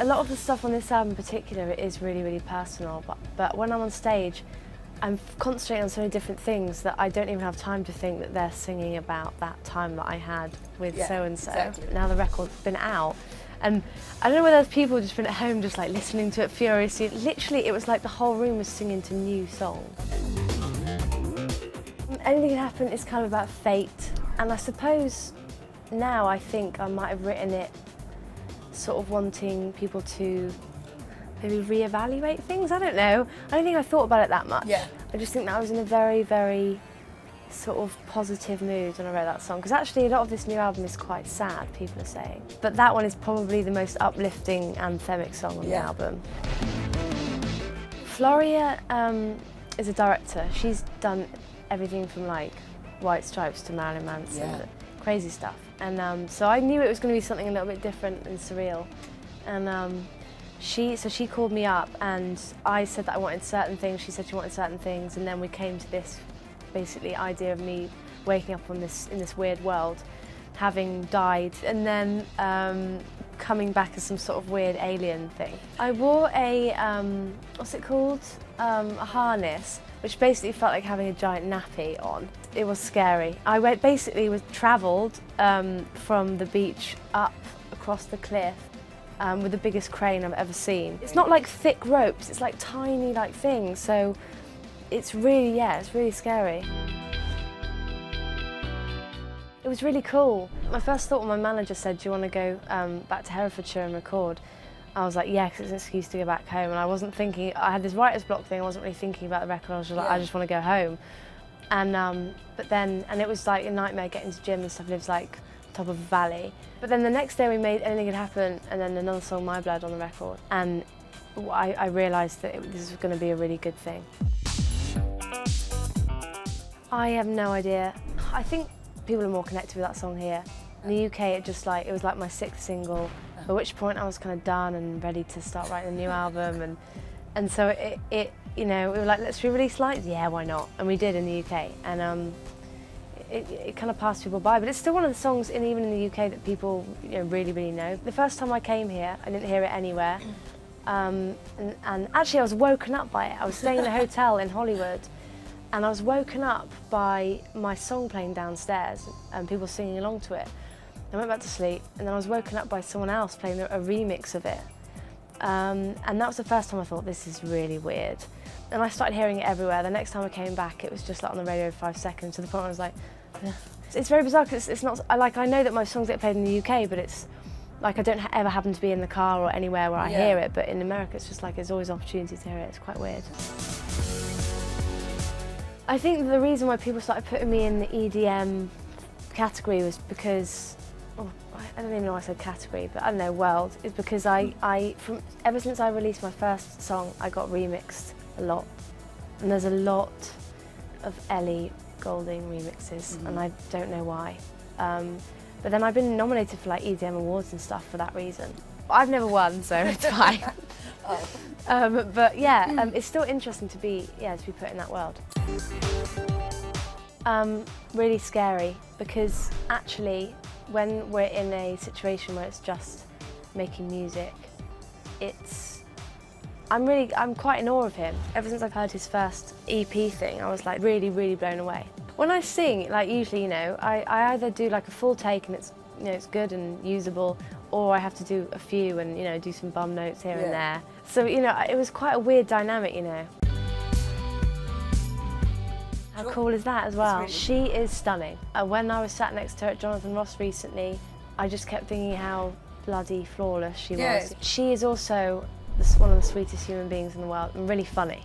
a lot of the stuff on this album in particular is really, really personal, but when I'm on stage, I'm concentrating on so many different things that I don't even have time to think that they're singing about that time that I had with so-and-so. Exactly. Now the record's been out, and I don't know whether people have just been at home just like listening to it furiously. Literally, it was like the whole room was singing to new songs. Anything Can Happen is kind of about fate, and I suppose now I think I might have written it sort of wanting people to maybe reevaluate things. I don't know. I don't think I thought about it that much. Yeah. I just think that I was in a very, very sort of positive mood when I wrote that song. Because actually a lot of this new album is quite sad, people are saying. But that one is probably the most uplifting anthemic song on the album. Floria is a director. She's done everything from like White Stripes to Marilyn Manson, crazy stuff. And so I knew it was going to be something a little bit different and surreal. And so she called me up and I said that I wanted certain things, she said she wanted certain things, and then we came to this basically idea of me waking up in this weird world, having died, and then coming back as some sort of weird alien thing. I wore a, what's it called? A harness, which basically felt like having a giant nappy on. It was scary. I travelled from the beach up across the cliff with the biggest crane I've ever seen. It's not like thick ropes, it's like tiny like things, so it's really, it's really scary. It was really cool. My first thought when my manager said, do you want to go back to Herefordshire and record? I was like, yeah, because it's an excuse to go back home, and I wasn't thinking, I had this writer's block thing, I wasn't really thinking about the record, I was just like, I just want to go home. And but then, it was like a nightmare getting to gym and stuff, it was like top of a valley. But then the next day we made Anything Can Happen, and then another song, My Blood, on the record, and I realised that this was going to be a really good thing. I have no idea. I think people are more connected with that song here. In the UK, it was like my 6th single, at which point I was kind of done and ready to start writing a new album, and so it you know, we were like, let's re-release Lights? Yeah, why not? And we did in the UK, and it kind of passed people by, but it's still one of the songs, even in the UK, that people really, really know. The first time I came here, I didn't hear it anywhere, and actually I was woken up by it. I was staying in a hotel in Hollywood, and I was woken up by my song playing downstairs and people singing along to it. I went back to sleep, and then I was woken up by someone else playing a remix of it. And that was the first time I thought, this is really weird. And I started hearing it everywhere. The next time I came back, it was just like on the radio for 5 seconds, to the point where I was like, ugh. It's very bizarre, because it's not, I know that my songs get played in the UK, but it's like I don't ever happen to be in the car or anywhere where I hear it, but in America it's just like there's always opportunity to hear it. It's quite weird. I think the reason why people started putting me in the EDM category was because, I don't even know why I said category, but I don't know, world, is because ever since I released my first song, I got remixed a lot. And there's a lot of Ellie Goulding remixes, and I don't know why. But then I've been nominated for like EDM awards and stuff for that reason. I've never won, so it's fine. But yeah, it's still interesting to be put in that world. Really scary, because actually when we're in a situation where it's just making music, I'm quite in awe of him. Ever since I've heard his first EP thing, I was like really, really blown away. When I sing, like usually, I either do like a full take and it's good and usable, or I have to do a few and do some bum notes here and there. So it was quite a weird dynamic, How cool is that as well? Really she is stunning. When I was sat next to her at Jonathan Ross recently, I just kept thinking how bloody flawless she was. She is also one of the sweetest human beings in the world, and really funny.